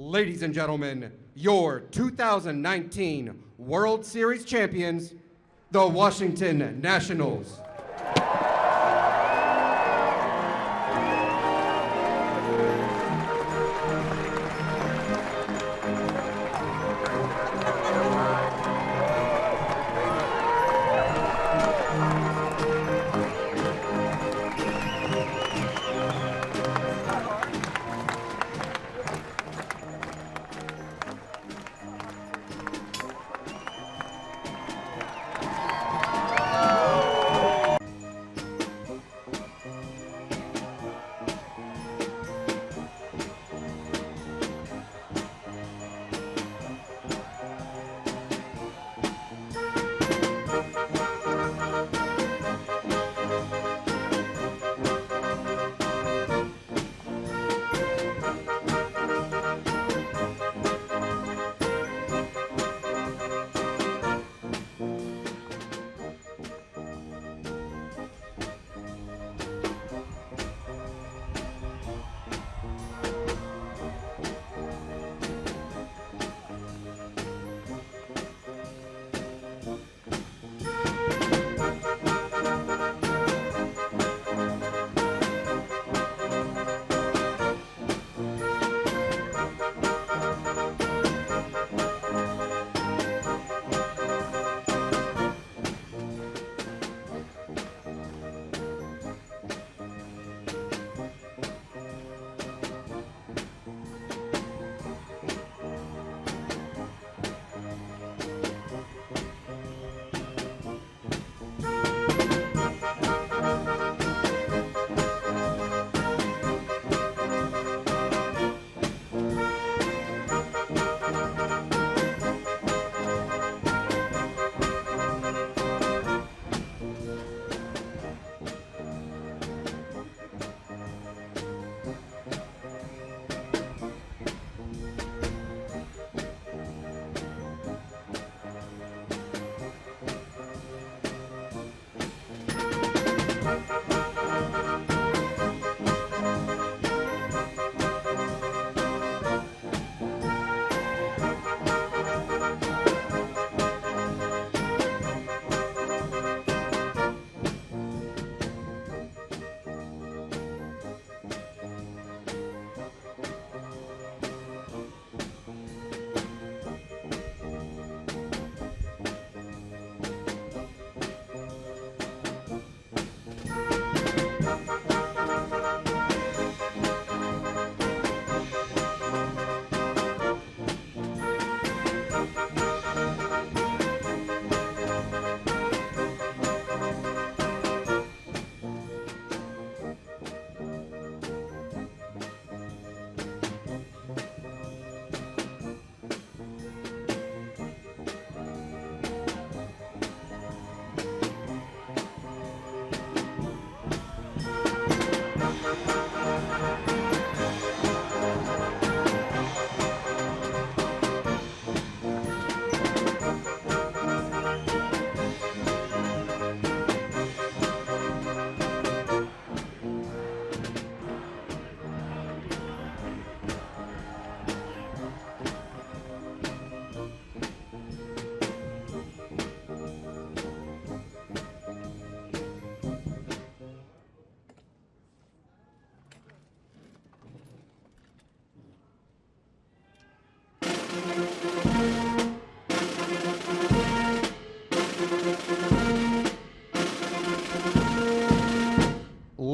Ladies and gentlemen, your 2019 World Series champions, the Washington Nationals.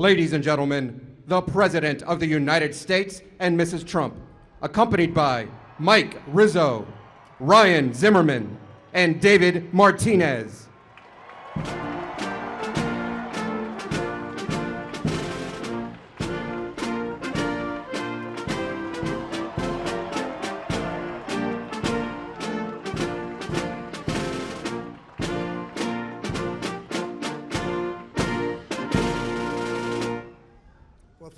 Ladies and gentlemen, the President of the United States and Mrs. Trump, accompanied by Mike Rizzo, Ryan Zimmerman, and David Martinez.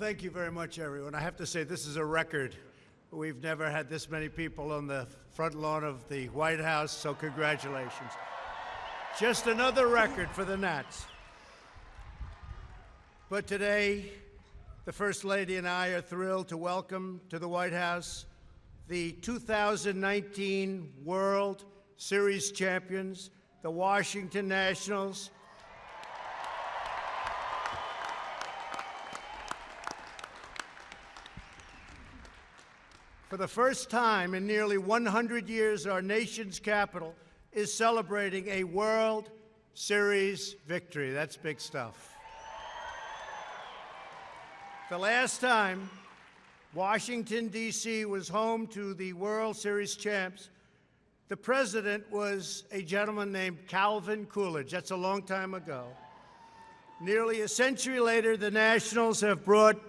Thank you very much, everyone. I have to say, this is a record. We've never had this many people on the front lawn of the White House, so congratulations. Just another record for the Nats. But today, the First Lady and I are thrilled to welcome to the White House the 2019 World Series champions, the Washington Nationals. For the first time in nearly 100 years, our nation's capital is celebrating a World Series victory. That's big stuff. The last time Washington, D.C. was home to the World Series champs, the president was a gentleman named Calvin Coolidge. That's a long time ago. Nearly a century later, the Nationals have brought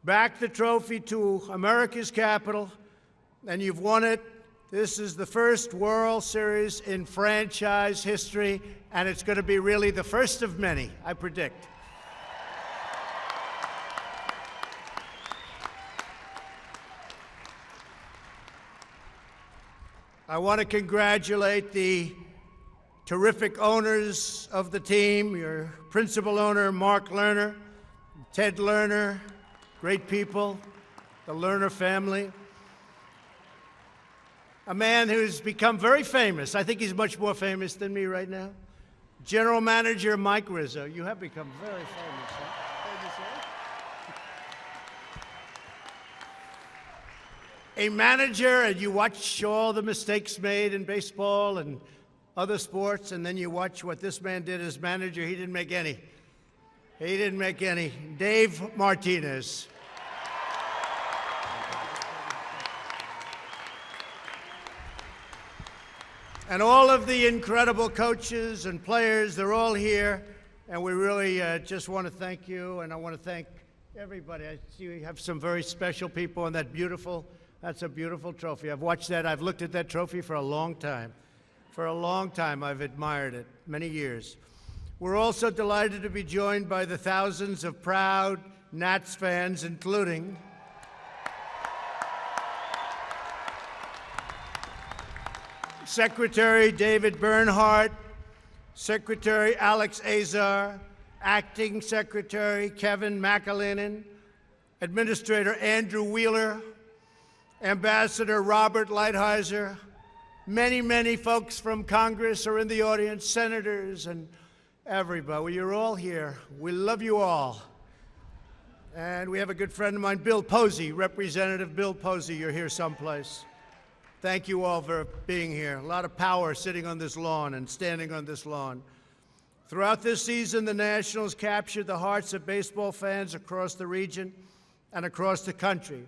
back the trophy to America's capital, and you've won it. This is the first World Series in franchise history, and it's going to be really the first of many, I predict. I want to congratulate the terrific owners of the team, your principal owner, Mark Lerner, Ted Lerner, great people, the Lerner family. A man who's become very famous. I think he's much more famous than me right now. General Manager Mike Rizzo. You have become very famous, huh? A manager, and you watch all the mistakes made in baseball and other sports, and then you watch what this man did as manager. He didn't make any. He didn't make any. Dave Martinez. And all of the incredible coaches and players, they're all here, and we really just want to thank you, and I want to thank everybody. I see we have some very special people on that that's a beautiful trophy. I've watched that. I've looked at that trophy for a long time. For a long time, I've admired it, many years. We're also delighted to be joined by the thousands of proud Nats fans, including Secretary David Bernhardt, Secretary Alex Azar, Acting Secretary Kevin McAleenan, Administrator Andrew Wheeler, Ambassador Robert Lighthizer. Many, many folks from Congress are in the audience, senators and everybody. Well, you're all here. We love you all. And we have a good friend of mine, Bill Posey, Representative Bill Posey. You're here someplace. Thank you all for being here. A lot of power sitting on this lawn and standing on this lawn. Throughout this season, the Nationals captured the hearts of baseball fans across the region and across the country.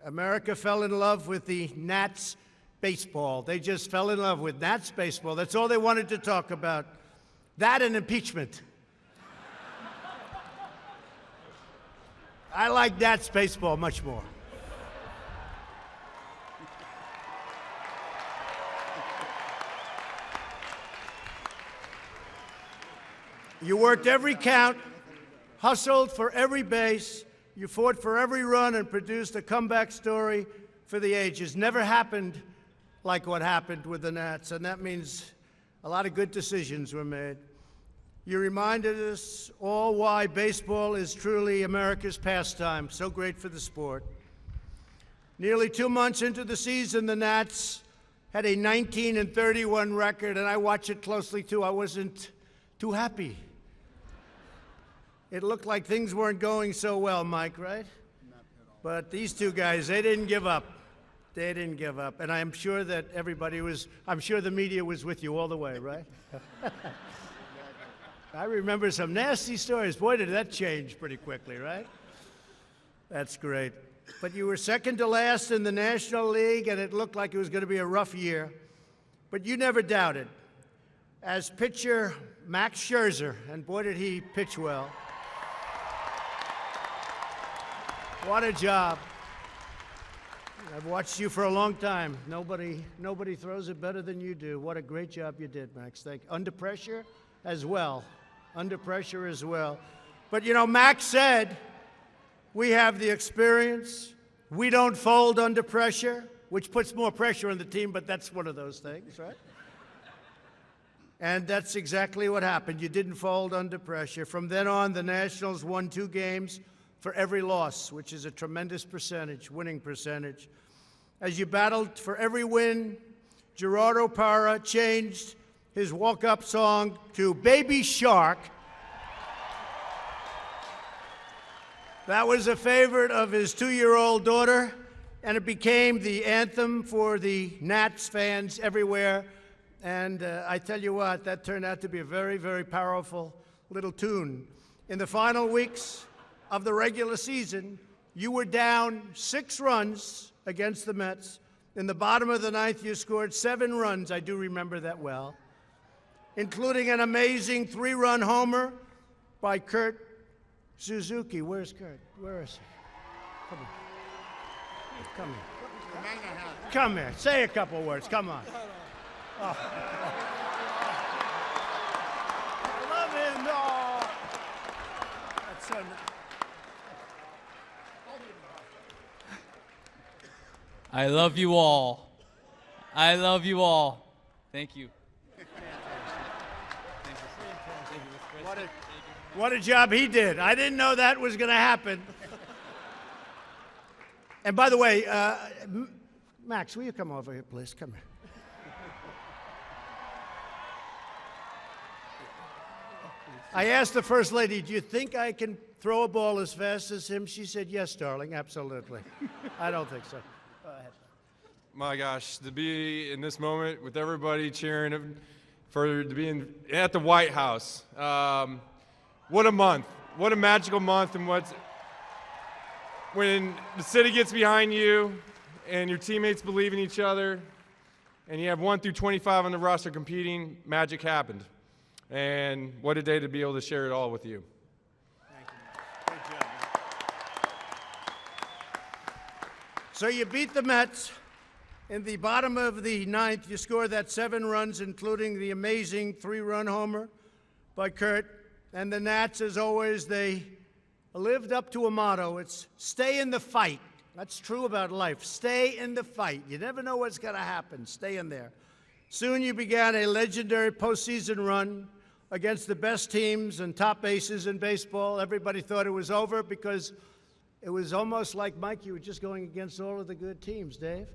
America fell in love with the Nats baseball. They just fell in love with Nats baseball. That's all they wanted to talk about. That and impeachment. I like Nats baseball much more. You worked every count, hustled for every base, you fought for every run and produced a comeback story for the ages. Never happened like what happened with the Nats, and that means a lot of good decisions were made. You reminded us all why baseball is truly America's pastime, so great for the sport. Nearly 2 months into the season, the Nats had a 19-31 record, and I watched it closely too. I wasn't too happy. It looked like things weren't going so well, Mike, right? But these two guys, they didn't give up. They didn't give up. And I'm sure that I'm sure the media was with you all the way, right? I remember some nasty stories. Boy, did that change pretty quickly, right? That's great. But you were second to last in the National League, and it looked like it was going to be a rough year. But you never doubted. As pitcher Max Scherzer, and boy, did he pitch well. What a job. I've watched you for a long time. Nobody throws it better than you do. What a great job you did, Max. Thank you. Under pressure as well. Under pressure as well. But, you know, Max said, we have the experience. We don't fold under pressure, which puts more pressure on the team, but that's one of those things, right? And that's exactly what happened. You didn't fold under pressure. From then on, the Nationals won 2 games for every loss, which is a tremendous percentage, winning percentage. as you battled for every win, Gerardo Parra changed his walk-up song to Baby Shark. That was a favorite of his 2-year-old daughter, and it became the anthem for the Nats fans everywhere. And I tell you what, that turned out to be a very, very powerful little tune. In the final weeks of the regular season, you were down 6 runs against the Mets. In the bottom of the ninth, you scored 7 runs. I do remember that well, including an amazing 3-run homer by Kurt Suzuki. Where's Kurt? Where is he? Come on. Come here. Come here. Say a couple words. Come on. Oh. I love him. Oh. That's so nice. I love you all. I love you all. Thank you. What a job he did. I didn't know that was going to happen. And by the way, Max, will you come over here, please? Come here. I asked the First Lady, do you think I can throw a ball as fast as him? She said, yes, darling, absolutely. I don't think so. Go ahead. My gosh, to be in this moment with everybody cheering to be at the White House. What a month. What a magical month. And when the city gets behind you and your teammates believe in each other and you have 1 through 25 on the roster competing, magic happened. And what a day to be able to share it all with you. Thank you. Good job, man. So you beat the Mets. In the bottom of the ninth, you scored that 7 runs, including the amazing 3-run homer by Kurt. And the Nats, as always, they lived up to a motto. It's stay in the fight. That's true about life. Stay in the fight. You never know what's going to happen. Stay in there. Soon you began a legendary postseason run against the best teams and top aces in baseball. Everybody thought it was over because it was almost like, Mike, you were just going against all of the good teams, Dave.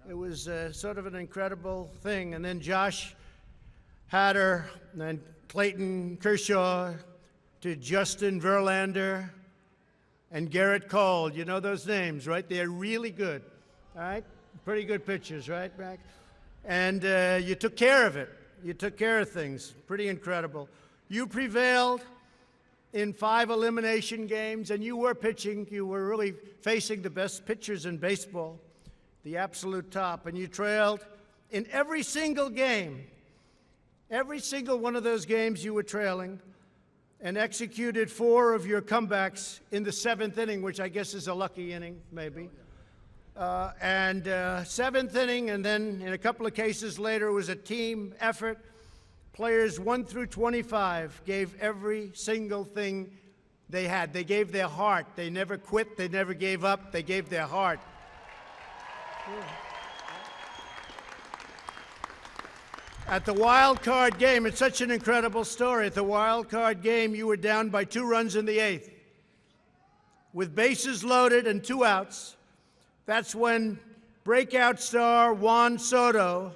It was sort of an incredible thing. And then Josh Hader and Clayton Kershaw to Justin Verlander and Garrett Cole. You know those names, right? They're really good, all right? Pretty good pitchers, right, Max? And you took care of it. You took care of things. Pretty incredible. You prevailed in 5 elimination games, and you were pitching. You were really facing the best pitchers in baseball, the absolute top, and you trailed in every single game. Every single one of those games you were trailing and executed 4 of your comebacks in the 7th inning, which I guess is a lucky inning, maybe. 7th inning, and then in a couple of cases later, it was a team effort. Players 1 through 25 gave every single thing they had. They gave their heart. They never quit. They never gave up. They gave their heart. At the wild card game, it's such an incredible story. At the wild card game, you were down by 2 runs in the 8th. With bases loaded and 2 outs, that's when breakout star Juan Soto.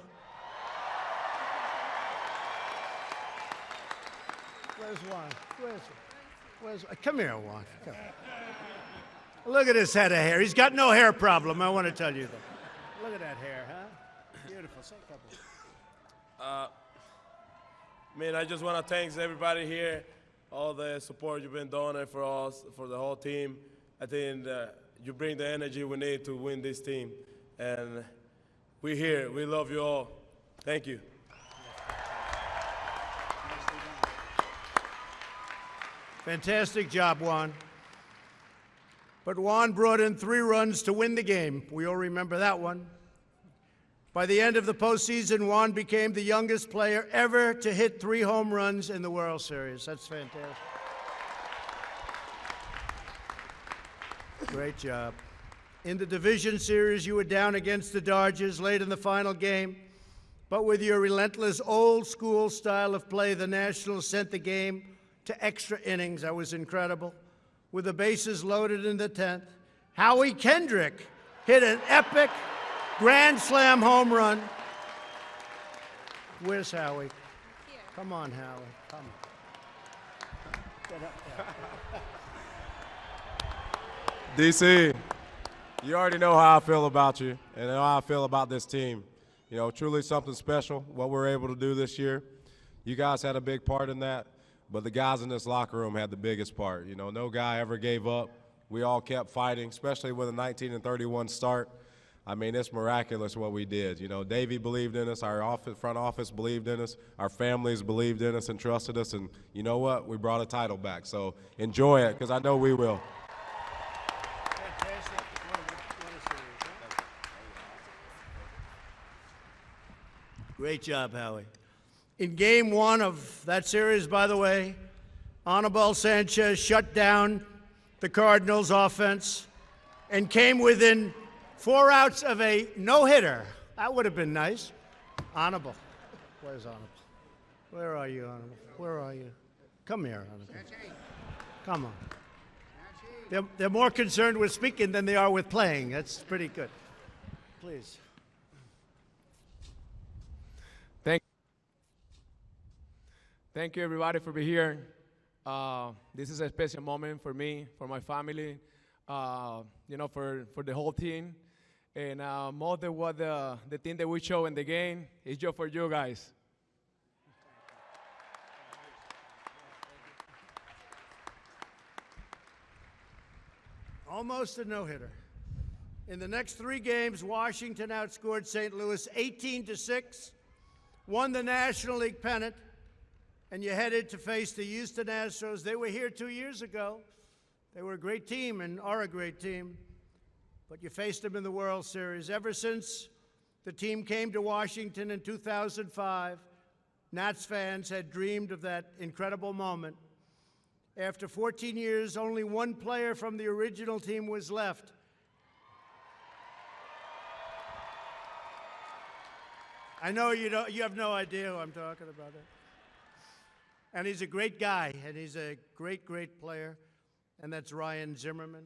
Where's Juan? Come here, Juan. Come. Look at his head of hair. He's got no hair problem, I want to tell you that. Look at that hair, huh? Beautiful. Say a couple. Man, I just want to thank everybody here, all the support you've been doing for us, for the whole team. I think you bring the energy we need to win this team. And we're here. We love you all. Thank you. Fantastic job, Juan. But Juan brought in 3 runs to win the game. We all remember that one. By the end of the postseason, Juan became the youngest player ever to hit 3 home runs in the World Series. That's fantastic. Great job. In the division series, you were down against the Dodgers late in the final game. But with your relentless old-school style of play, the Nationals sent the game to extra innings. That was incredible. With the bases loaded in the 10th, Howie Kendrick hit an epic Grand slam home run. Where's Howie? Come on, Howie. Come on. Get up there. DC, you already know how I feel about you and how I feel about this team. You know, truly something special, what we're able to do this year. You guys had a big part in that, but the guys in this locker room had the biggest part. You know, no guy ever gave up. We all kept fighting, especially with a 19-31 start. I mean, it's miraculous what we did. You know, Davey believed in us, our front office believed in us, our families believed in us and trusted us, and you know what? We brought a title back. So enjoy it, because I know we will. Fantastic. What a series, huh? Great job, Howie. In game one of that series, by the way, Anibal Sanchez shut down the Cardinals' offense and came within 4 outs of a no-hitter. That would have been nice. Anibal. Where's Anibal? Where are you, Anibal? Where are you? Come here, Anibal. Come on. They're more concerned with speaking than they are with playing. That's pretty good. Please. Thank you, everybody, for being here. This is a special moment for me, for my family, you know, for the whole team. And more than what the thing that we show in the game is just for you guys. Almost a no-hitter. In the next 3 games, Washington outscored St. Louis 18-6, won the National League pennant, and you headed to face the Houston Astros. They were here 2 years ago. They were a great team and are a great team, but you faced them in the World Series. Ever since the team came to Washington in 2005, Nats fans had dreamed of that incredible moment. After 14 years, only one player from the original team was left. I know you have no idea who I'm talking about. And he's a great guy, and he's a great, great player, and that's Ryan Zimmerman.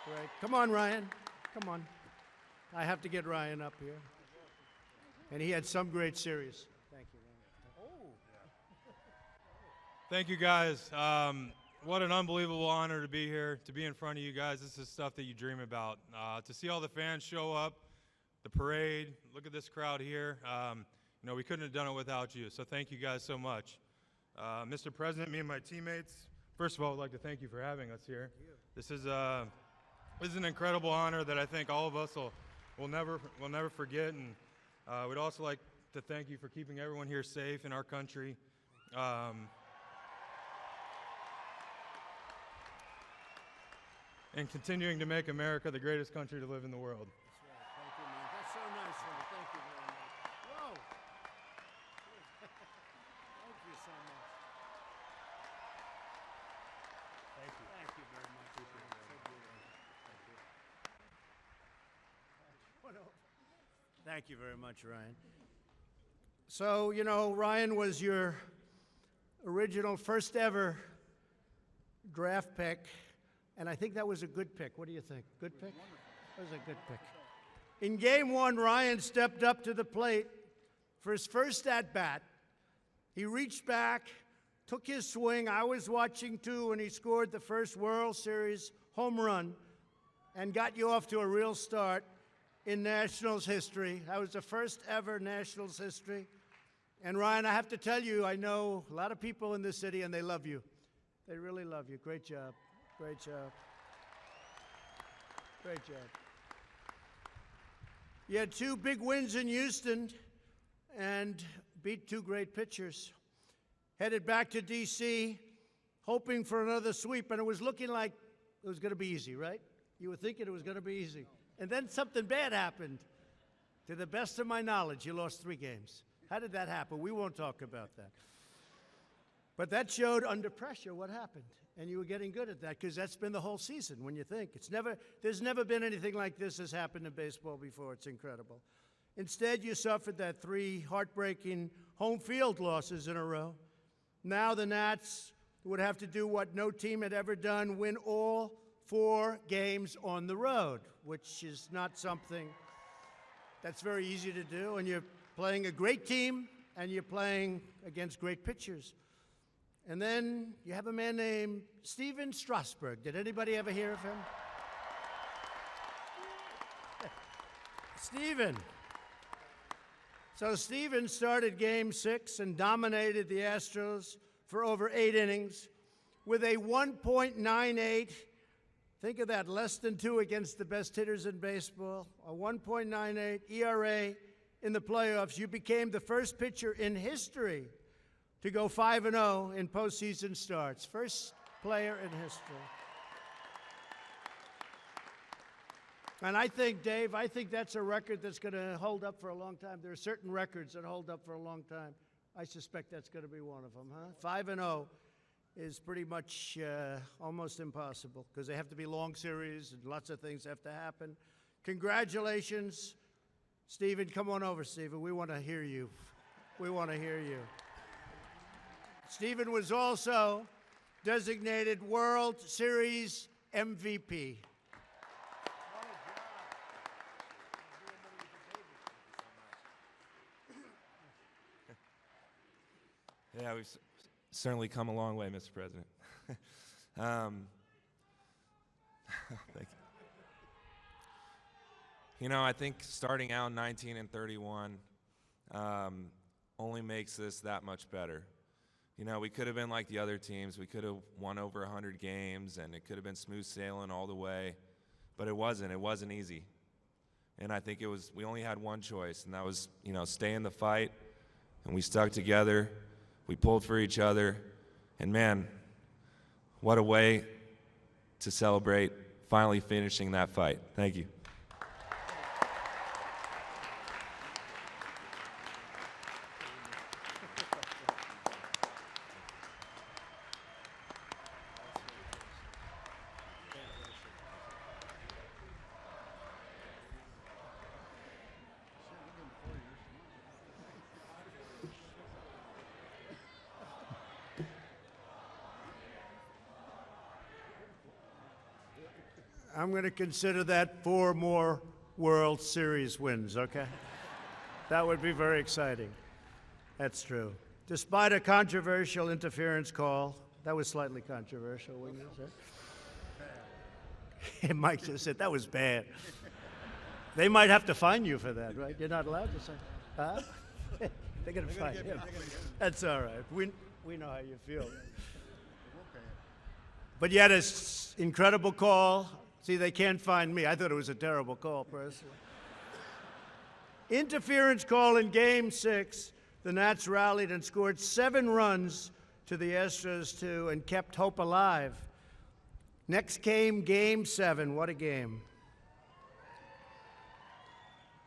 Great. Come on, Ryan. Come on. I have to get Ryan up here. And he had some great series. Thank you, Ryan. Oh. Thank you, guys. What an unbelievable honor to be here, to be in front of you guys. This is stuff that you dream about. To see all the fans show up, the parade, look at this crowd here. You know, we couldn't have done it without you, so thank you guys so much. Mr. President, me and my teammates, first of all, I'd like to thank you for having us here. This is an incredible honor that I think all of us will never forget, and we'd also like to thank you for keeping everyone here safe in our country. And continuing to make America the greatest country to live in the world. Thank you, man. That's so nice of you. Thank you very much. Whoa. Thank you so much. Thank you. Thank you very much. So beautiful. Thank you. Thank you very much, Ryan. So, you know, Ryan was your original first ever draft pick. And I think that was a good pick. What do you think? Good pick? That was a good pick. In game one, Ryan stepped up to the plate for his first at-bat. He reached back, took his swing. I was watching too, and he scored the first World Series home run and got you off to a real start in Nationals history. That was the first ever Nationals history. And Ryan, I have to tell you, I know a lot of people in this city, and they love you. They really love you. Great job. Great job. Great job. You had 2 big wins in Houston and beat 2 great pitchers. Headed back to D.C., hoping for another sweep, and it was looking like it was going to be easy, right? You were thinking it was going to be easy. And then something bad happened. To the best of my knowledge, you lost 3 games. How did that happen? We won't talk about that. But that showed under pressure what happened. And you were getting good at that because that's been the whole season when you think. There's never been anything like this has happened in baseball before. It's incredible. Instead, you suffered that 3 heartbreaking home field losses in a row. Now the Nats would have to do what no team had ever done, win all 4 games on the road, which is not something that's very easy to do. And you're playing a great team, and you're playing against great pitchers. And then you have a man named Steven Strasburg. Did anybody ever hear of him? Steven. So Steven started Game 6 and dominated the Astros for over 8 innings with a 1.98. Think of that, less than 2 against the best hitters in baseball. A 1.98 ERA in the playoffs. You became the first pitcher in history to go 5-0 in postseason starts. First player in history. And I think, Dave, that's a record that's going to hold up for a long time. There are certain records that hold up for a long time. I suspect that's going to be one of them, huh? 5-0 is pretty much almost impossible because they have to be long series and lots of things have to happen. Congratulations, Steven. Come on over, Steven. We want to hear you. We want to hear you. Steven was also designated World Series MVP. Yeah, we've certainly come a long way, Mr. President. Thank you. You know, I think starting out 19-31 only makes this that much better. You know, we could have been like the other teams. We could have won over 100 games, and it could have been smooth sailing all the way. But it wasn't. It wasn't easy. And I think we only had one choice, and that was, you know, stay in the fight. And we stuck together. We pulled for each other. And, man, what a way to celebrate finally finishing that fight. Thank you. I'm going to consider that 4 more World Series wins, okay? That would be very exciting. That's true. Despite a controversial interference call, that was slightly controversial, wouldn't you say? Mike just said that was bad. They might have to fine you for that, right? You're not allowed to say, huh? They're going to fine you. That's all right. We know how you feel. But you had an incredible call. See, they can't find me. I thought it was a terrible call, personally. Interference call in Game 6. The Nats rallied and scored 7 runs to the Astros 2 and kept hope alive. Next came Game 7. What a game.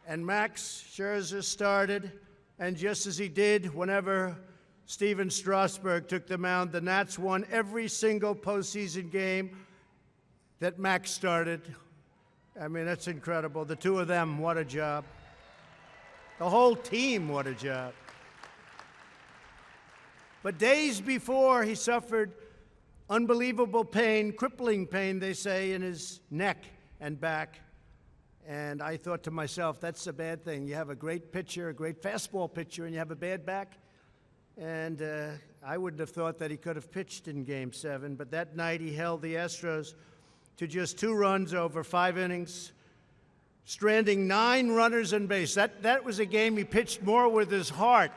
And Max Scherzer started, and just as he did whenever Steven Strasburg took the mound, the Nats won every single postseason game that Max started. I mean, that's incredible. The 2 of them, what a job. The whole team, what a job. But days before, he suffered unbelievable pain, crippling pain, they say, in his neck and back. And I thought to myself, that's a bad thing. You have a great pitcher, a great fastball pitcher, and you have a bad back. And I wouldn't have thought that he could have pitched in Game 7. But that night, he held the Astros to just 2 runs over 5 innings, stranding 9 runners on base. That was a game he pitched more with his heart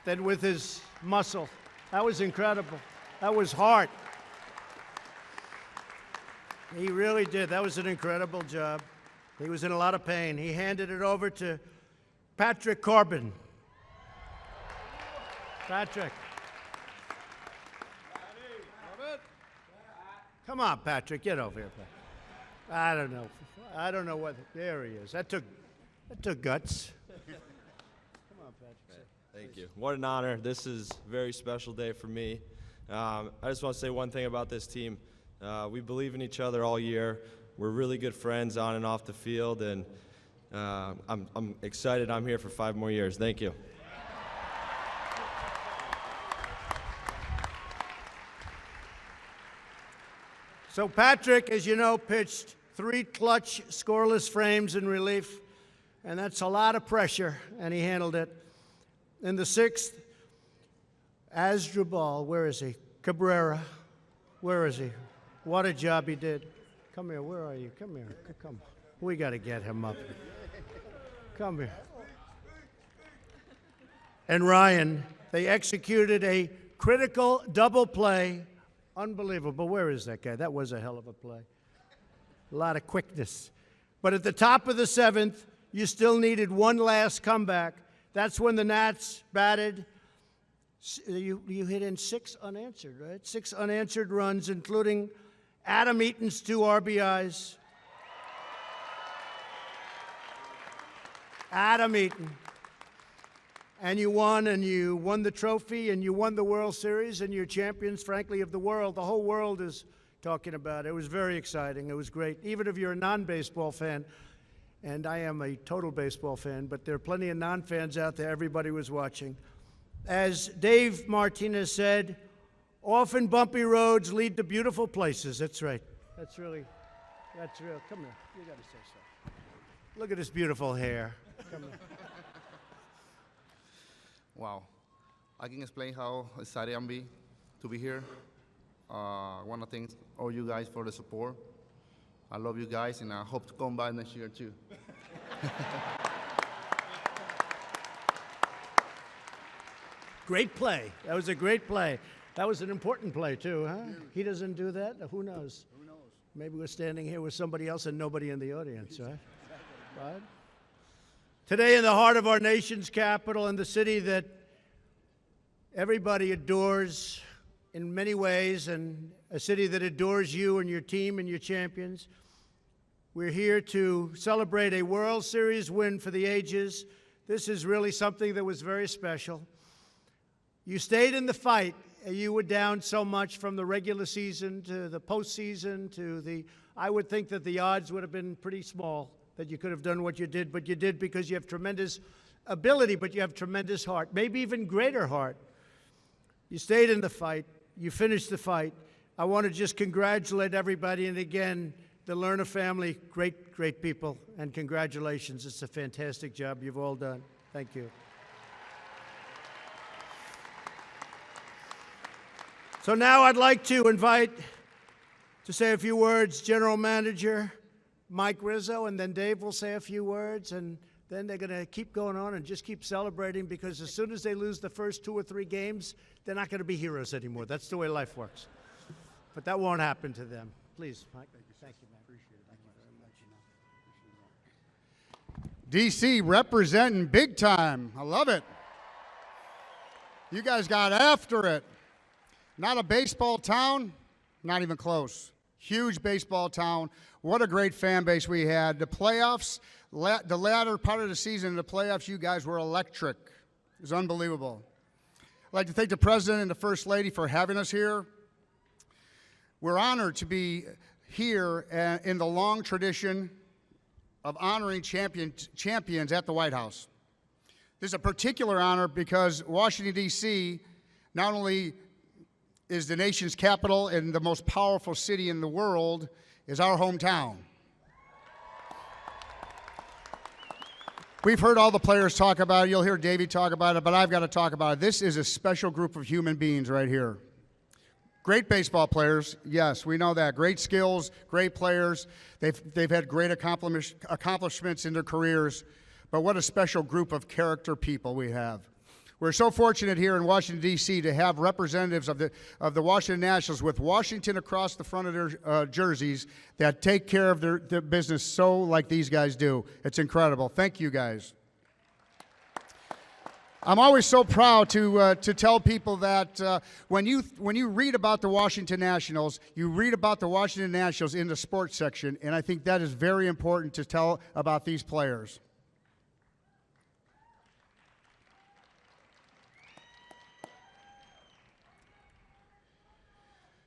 than with his muscle. That was incredible. That was heart. He really did. That was an incredible job. He was in a lot of pain. He handed it over to Patrick Corbin. Patrick. Come on, Patrick, get over here, Patrick. I don't know what. There he is. That took guts. Come on, Patrick. Thank you. What an honor. This is a very special day for me. I just want to say one thing about this team. We believe in each other all year. We're really good friends on and off the field, and I'm excited I'm here for 5 more years. Thank you. So Patrick, as you know, pitched 3 clutch scoreless frames in relief, and that's a lot of pressure, and he handled it. In the 6th, Asdrubal, where is he? Cabrera, where is he? What a job he did. Come here, where are you? Come here, come. We got to get him up. Come here. And Ryan, they executed a critical double play. Unbelievable. Where is that guy? That was a hell of a play. A lot of quickness. But at the top of the 7th, you still needed one last comeback. That's when the Nats batted. You hit in 6 unanswered, right? 6 unanswered runs, including Adam Eaton's 2 RBIs. Adam Eaton. And you won the trophy, and you won the World Series, and you're champions, frankly, of the world. The whole world is talking about it. It was very exciting. It was great. Even if you're a non-baseball fan, and I am a total baseball fan, but there are plenty of non-fans out there. Everybody was watching. As Dave Martinez said, often bumpy roads lead to beautiful places. That's right. That's real. Come here. You got to say so. Look at this beautiful hair. Come here. Wow. I can explain how excited I'm to be here. I want to thank all you guys for the support. I love you guys, and I hope to come by next year, too. Great play. That was a great play. That was an important play, too, huh? He doesn't do that? Who knows? Who knows? Maybe we're standing here with somebody else and nobody in the audience, right? Right? Today, in the heart of our nation's capital, in the city that everybody adores in many ways, and a city that adores you and your team and your champions, we're here to celebrate a World Series win for the ages. This is really something that was very special. You stayed in the fight. You were down so much from the regular season to the postseason to the, I would think that the odds would have been pretty small that you could have done what you did, but you did because you have tremendous ability, but you have tremendous heart, maybe even greater heart. You stayed in the fight. You finished the fight. I want to just congratulate everybody, and again, the Lerner family, great, great people, and congratulations. It's a fantastic job you've all done. Thank you. So now I'd like to invite to say a few words General Manager Mike Rizzo, and then Dave will say a few words, and then they're going to keep going on and just keep celebrating, because as soon as they lose the first 2 or 3 games, they're not going to be heroes anymore. That's the way life works. But that won't happen to them. Please, Mike. Thank you, man. Appreciate it. Thank you very much. DC representing big time. I love it. You guys got after it. Not a baseball town, not even close. Huge baseball town. What a great fan base we had. The playoffs, the latter part of the season, the playoffs, you guys were electric. It was unbelievable. I'd like to thank the President and the First Lady for having us here. We're honored to be here in the long tradition of honoring champions at the White House. This is a particular honor because Washington, D.C. not only is the nation's capital and the most powerful city in the world, is our hometown. We've heard all the players talk about it. You'll hear Davey talk about it, but I've got to talk about it. This is a special group of human beings right here. Great baseball players, yes, we know that. Great skills, great players. They've had great accomplishments in their careers, but what a special group of character people we have. We're so fortunate here in Washington, D.C. to have representatives of the Washington Nationals with Washington across the front of their jerseys that take care of their business so like these guys do. It's incredible. Thank you, guys. I'm always so proud to tell people that when you read about the Washington Nationals, you read about the Washington Nationals in the sports section, and I think that is very important to tell about these players.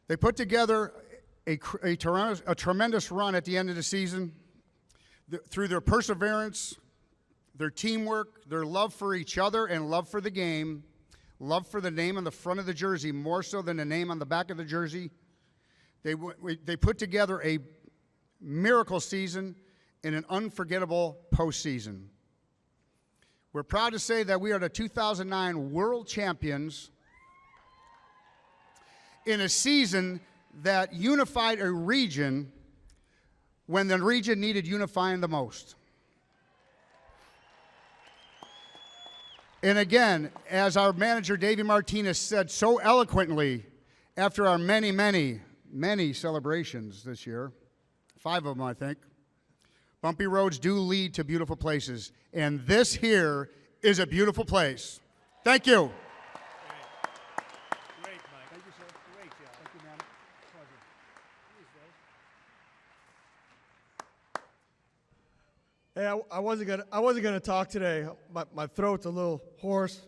They put together a tremendous run at the end of the season through their perseverance, their teamwork, their love for each other and love for the game, love for the name on the front of the jersey more so than the name on the back of the jersey. They put together a miracle season and an unforgettable postseason. We're proud to say that we are the 2009 World Champions in a season that unified a region when the region needed unifying the most. And again, as our manager, Davey Martinez, said so eloquently after our many, many, many celebrations this year, 5 of them, I think, bumpy roads do lead to beautiful places, and this here is a beautiful place. Thank you. Great, Mike. Thank you, sir. Great job. Thank you, man. Pleasure. Hey, I wasn't gonna talk today. My throat's a little hoarse.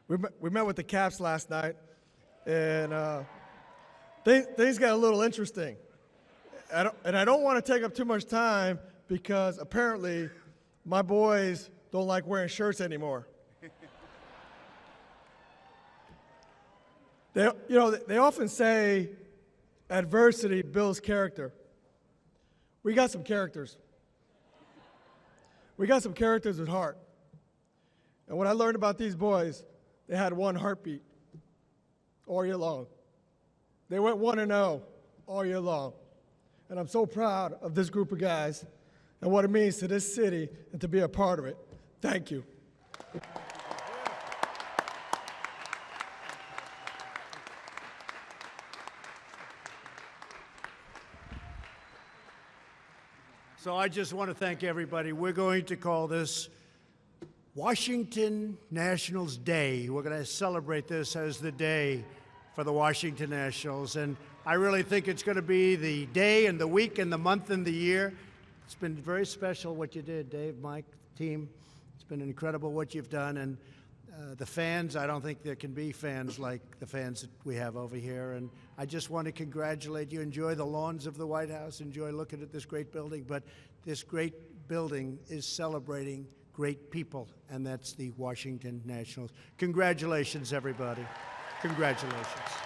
We met with the Caps last night, and things got a little interesting. And I don't want to take up too much time because apparently my boys don't like wearing shirts anymore. They often say adversity builds character. We got some characters. We got some characters with heart. And what I learned about these boys, they had one heartbeat all year long. They went 1-0 all year long. And I'm so proud of this group of guys and what it means to this city and to be a part of it. Thank you. So I just want to thank everybody. We're going to call this Washington Nationals Day. We're going to celebrate this as the day for the Washington Nationals. And I really think it's going to be the day and the week and the month and the year. It's been very special what you did, Dave, Mike, team. It's been incredible what you've done. And the fans, I don't think there can be fans like the fans that we have over here. And I just want to congratulate you. Enjoy the lawns of the White House. Enjoy looking at this great building. But this great building is celebrating great people, and that's the Washington Nationals. Congratulations, everybody. Congratulations.